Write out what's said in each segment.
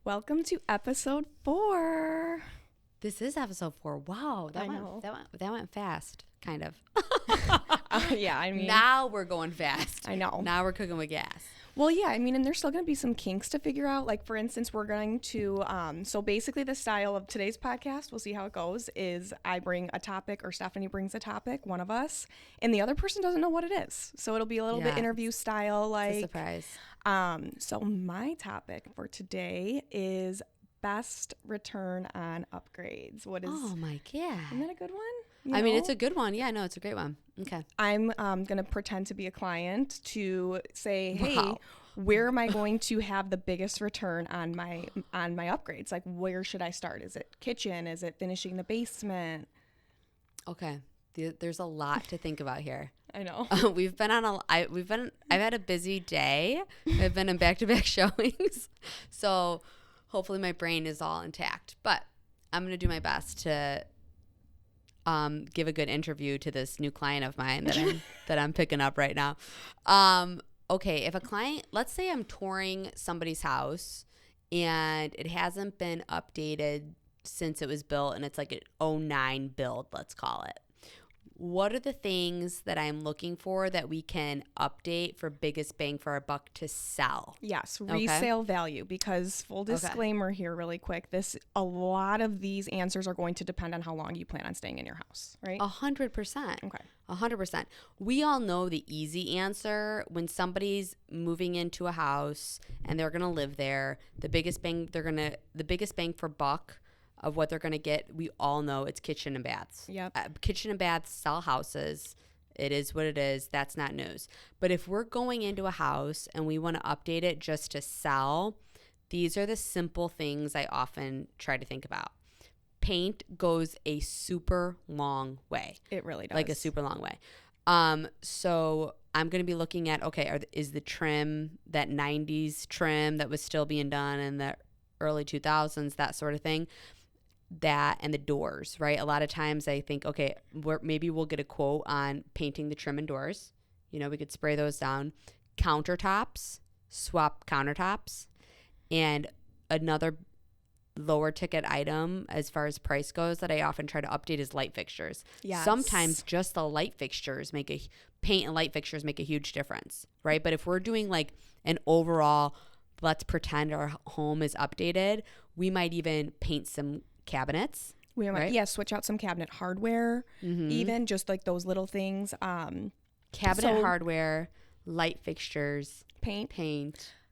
Welcome to episode 4. This is episode 4. Wow, that went fast, kind of. Yeah, I mean, now we're going fast. I know. Now we're cooking with gas. Well, yeah, I mean, and there's still going to be some kinks to figure out. Like, for instance, we're going to, so basically the style of today's podcast, we'll see how it goes, is I bring a topic or Stephanie brings a topic, one of us, and the other person doesn't know what it is. So it'll be a little bit interview style, like. It's a surprise. So my topic for today is best return on upgrades. What is? Oh my God. Isn't that a good one? I mean, it's a good one. Yeah, no, it's a great one. Okay. I'm going to pretend to be a client to say, hey, where am I going to have the biggest return on my upgrades? Like, where should I start? Is it kitchen? Is it finishing the basement? Okay. There's a lot to think about here. I know. I've had a busy day. I've been in back-to-back showings. So hopefully my brain is all intact. But I'm going to do my best to give a good interview to this new client of mine that I'm picking up right now. Okay, if a client, let's say I'm touring somebody's house and it hasn't been updated since it was built and it's like an '09 build, let's call it. What are the things that I'm looking for that we can update for biggest bang for our buck to sell? Yes, resale value, because full disclaimer here really quick, a lot of these answers are going to depend on how long you plan on staying in your house, right? 100%. Okay. 100%. We all know the easy answer when somebody's moving into a house and they're going to live there, the biggest bang for buck of what they're going to get, we all know it's kitchen and baths. Yep. Kitchen and baths sell houses. It is what it is. That's not news. But if we're going into a house and we want to update it just to sell, these are the simple things I often try to think about. Paint goes a super long way. It really does. Like a super long way. So I'm going to be looking at, is the trim, that 90s trim that was still being done in the early 2000s, that sort of thing. That and the doors, right? A lot of times I think, maybe we'll get a quote on painting the trim and doors. We could spray those down. Countertops, swap countertops. And another lower ticket item as far as price goes that I often try to update is light fixtures. Yes. Sometimes just the light fixtures paint and light fixtures make a huge difference, right? But if we're doing like an overall, let's pretend our home is updated, we might even paint some cabinets. We might, right? Switch out some cabinet hardware, even just like those little things. Cabinet hardware, light fixtures, paint,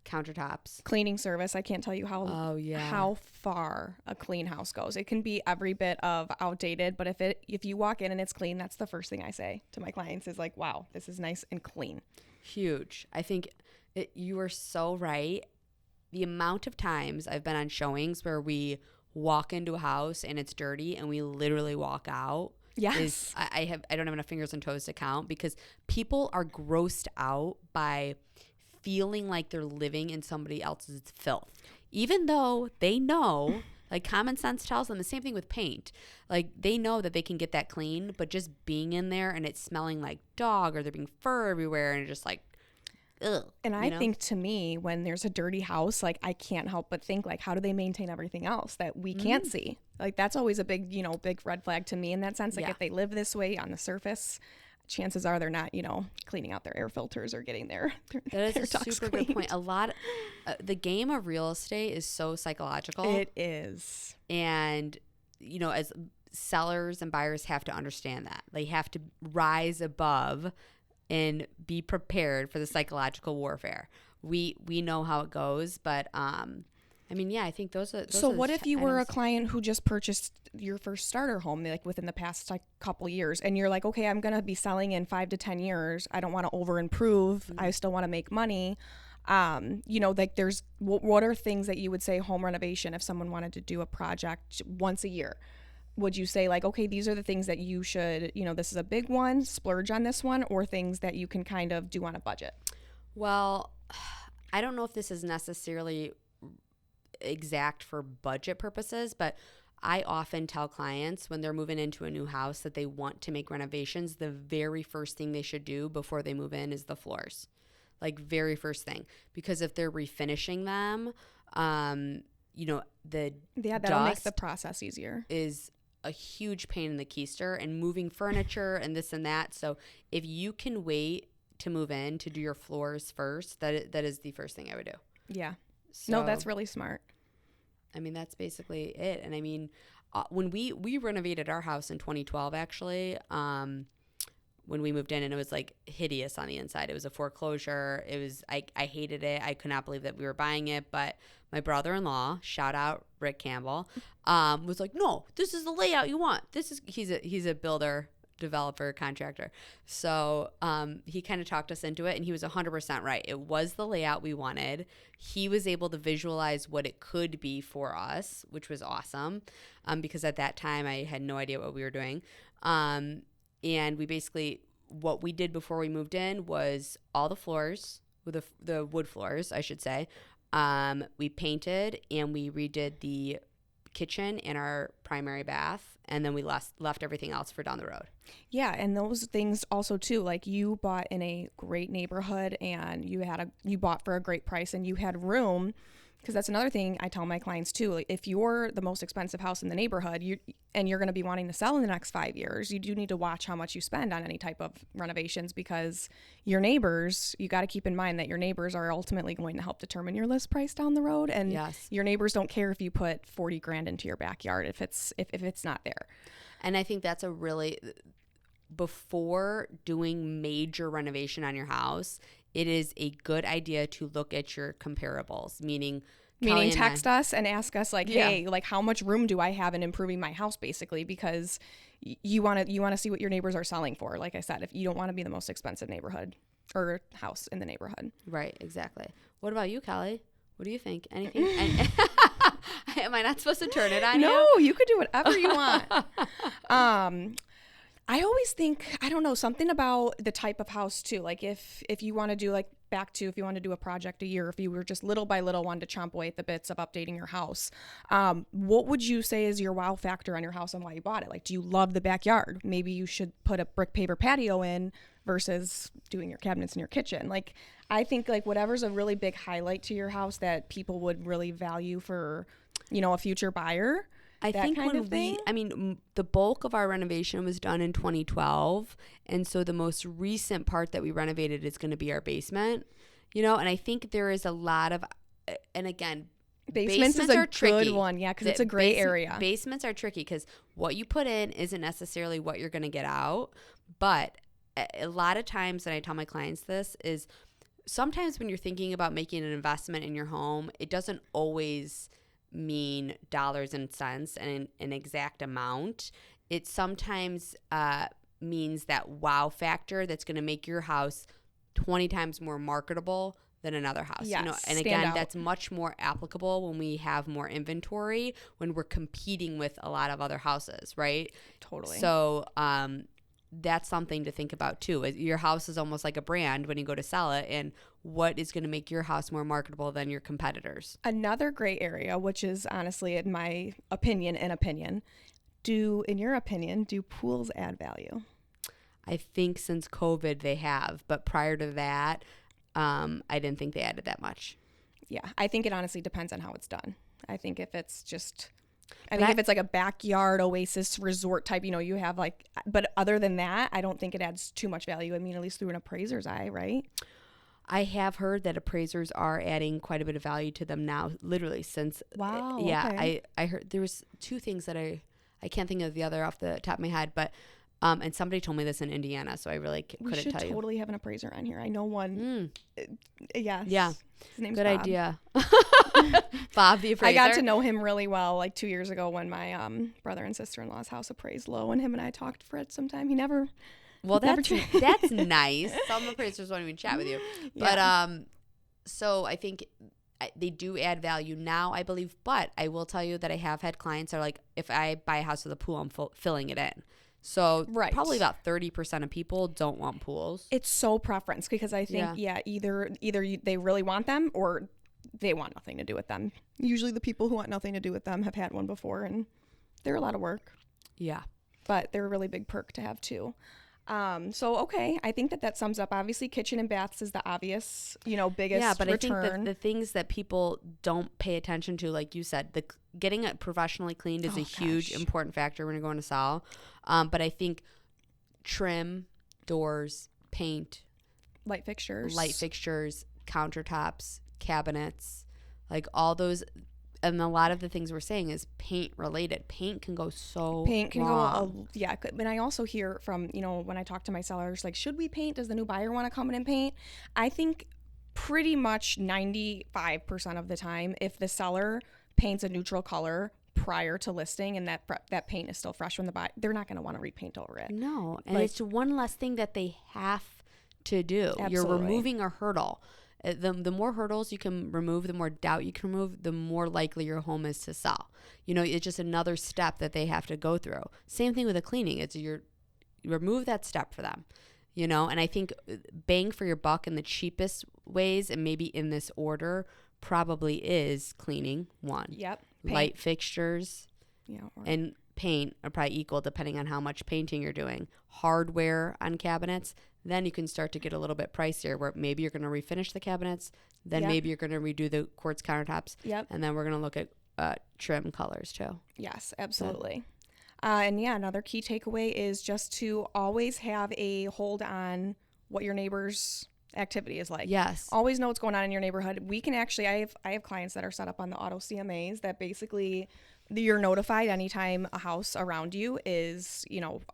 countertops, cleaning service. I can't tell you how far a clean house goes. It can be every bit of outdated, but if you walk in and it's clean, that's the first thing I say to my clients is like, wow, this is nice and clean. Huge. I think you are so right. The amount of times I've been on showings where we walk into a house and it's dirty and we literally walk out. Yes. I don't have enough fingers and toes to count because people are grossed out by feeling like they're living in somebody else's filth. Even though they know, like common sense tells them the same thing with paint. Like they know that they can get that clean, but just being in there and it's smelling like dog or there being fur everywhere and just like, ugh, and I think to me, when there's a dirty house, like I can't help but think like, how do they maintain everything else that we can't see? Like that's always a big red flag to me in that sense. Like if they live this way on the surface, chances are they're not, cleaning out their air filters or getting their that is their a super good point. A lot, the game of real estate is so psychological. It is. And, as sellers and buyers have to understand that. They have to rise above and be prepared for the psychological warfare. We know how it goes, but I think those are. So what if you were a client who just purchased your first starter home, like within the past couple years, and you're like, okay, I'm gonna be selling in 5 to 10 years. I don't want to over improve. I still want to make money. Like there's what are things that you would say home renovation if someone wanted to do a project once a year? Would you say like, okay, these are the things that you should, this is a big one, splurge on this one, or things that you can kind of do on a budget? Well, I don't know if this is necessarily exact for budget purposes, but I often tell clients when they're moving into a new house that they want to make renovations, the very first thing they should do before they move in is the floors. Like very first thing. Because if they're refinishing them, the that'll make the dust process easier. is a huge pain in the keister, and moving furniture and this and that. So if you can wait to move in to do your floors first, that is the first thing I would do. Yeah. So, No, that's really smart. I mean, that's basically it. And I mean, when we renovated our house in 2012, actually, when we moved in, and it was like hideous on the inside. It was a foreclosure. It was, I hated it. I could not believe that we were buying it. But my brother-in-law, shout out Rick Campbell, was like, no, this is the layout you want. He's a builder, developer, contractor. So he kind of talked us into it, and he was 100% right. It was the layout we wanted. He was able to visualize what it could be for us, which was awesome, because at that time I had no idea what we were doing. And we basically, what we did before we moved in was all the floors, the wood floors, I should say. We painted and we redid the kitchen and our primary bath, and then we left everything else for down the road. Yeah, and those things also too, like you bought in a great neighborhood and you bought for a great price and you had room, because that's another thing I tell my clients too. Like if you're the most expensive house in the neighborhood, and you're going to be wanting to sell in the next 5 years, you do need to watch how much you spend on any type of renovations, because your neighbors, you got to keep in mind that your neighbors are ultimately going to help determine your list price down the road. And yes, your neighbors don't care if you put 40 grand into your backyard if it's not there. And I think that's before doing major renovation on your house, it is a good idea to look at your comparables, meaning text us and ask us like, hey, like how much room do I have in improving my house, basically, because you want to see what your neighbors are selling for. Like I said, if you don't want to be the most expensive neighborhood or house in the neighborhood. Right, exactly. What about you, Kelly? What do you think? Anything? Am I not supposed to turn it on you? No, you could do whatever you want. I always think, I don't know, something about the type of house too. Like if you want to do if you want to do a project a year, if you were just little by little wanted to chomp away at the bits of updating your house, what would you say is your wow factor on your house and why you bought it? Like, do you love the backyard? Maybe you should put a brick paver patio in versus doing your cabinets in your kitchen. Like, I think like whatever's a really big highlight to your house that people would really value for, a future buyer. I think the bulk of our renovation was done in 2012. And so the most recent part that we renovated is going to be our basement, and I think there is a lot of, and again, basements is a good one. Yeah. Cause it's a gray area. Basements are tricky because what you put in isn't necessarily what you're going to get out. But a lot of times, and I tell my clients this, is sometimes when you're thinking about making an investment in your home, it doesn't always mean dollars and cents and an exact amount. It sometimes means that wow factor that's going to make your house 20 times more marketable than another house. Yes, and again, that's much more applicable when we have more inventory, when we're competing with a lot of other houses, right? Totally. So that's something to think about too. Your house is almost like a brand when you go to sell it, and what is going to make your house more marketable than your competitors. Another gray area, which is honestly, in my opinion, in your opinion, do pools add value? I think since COVID they have, but prior to that, I didn't think they added that much. Yeah, I think it honestly depends on how it's done. I think if it's just... if it's like a backyard oasis resort type, you have but other than that, I don't think it adds too much value. I mean, at least through an appraiser's eye, right? I have heard that appraisers are adding quite a bit of value to them now, literally since. Wow. Yeah, okay. I heard there was two things that I can't think of the other off the top of my head, but and somebody told me this in Indiana, so I really couldn't tell you. We should totally have an appraiser on here. I know one. Yes. Yeah. His name's Good Bob. Idea. Bob the appraiser. I got to know him really well 2 years ago when my brother and sister-in-law's house appraised low, and him and I talked for it sometime. He never... Well, that's nice. Some appraisers won't even chat with you. Yeah. But so I think they do add value now, I believe. But I will tell you that I have had clients that are like, if I buy a house with a pool, I'm filling it in. So probably about 30% of people don't want pools. It's so preference, because I think, either they really want them or they want nothing to do with them. Usually the people who want nothing to do with them have had one before, and they're a lot of work. Yeah. But they're a really big perk to have too. So okay, I think that sums up. Obviously, kitchen and baths is the obvious, biggest Yeah, but return. I think that the things that people don't pay attention to, like you said, getting it professionally cleaned is a huge Gosh. important factor when you're going to sell. But I think trim, doors, paint, Light fixtures, countertops, cabinets, like all those. And a lot of the things we're saying is paint related. Paint can go so Paint can wrong. go, yeah. And I also hear from, when I talk to my sellers, like, should we paint? Does the new buyer want to come in and paint? I think pretty much 95% of the time, if the seller paints a neutral color prior to listing and that paint is still fresh when the buyer, they're not going to want to repaint over it. No, and Like- it's one less thing that they have to do. You're Absolutely. removing a hurdle. The more hurdles you can remove, the more doubt you can remove, the more likely your home is to sell. It's just another step that they have to go through. Same thing with a cleaning. It's you remove that step for them. And I think bang for your buck in the cheapest ways, and maybe in this order, probably is cleaning one. Yep. Light fixtures Yeah. and paint are probably equal depending on how much painting you're doing. Hardware on cabinets, then you can start to get a little bit pricier where maybe you're going to refinish the cabinets, then Yep. maybe you're going to redo the quartz countertops, Yep. and then we're going to look at trim colors too. Yes, absolutely. And yeah, another key takeaway is just to always have a hold on what your neighbor's activity is like. Yes. Always know what's going on in your neighborhood. We can actually, I have clients that are set up on the auto CMAs that basically you're notified anytime a house around you is,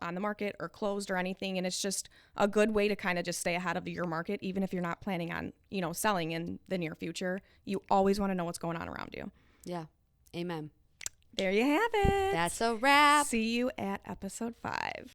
on the market or closed or anything. And it's just a good way to kind of just stay ahead of your market, even if you're not planning on, selling in the near future. You always want to know what's going on around you. Yeah. Amen. There you have it. That's a wrap. See you at episode 5.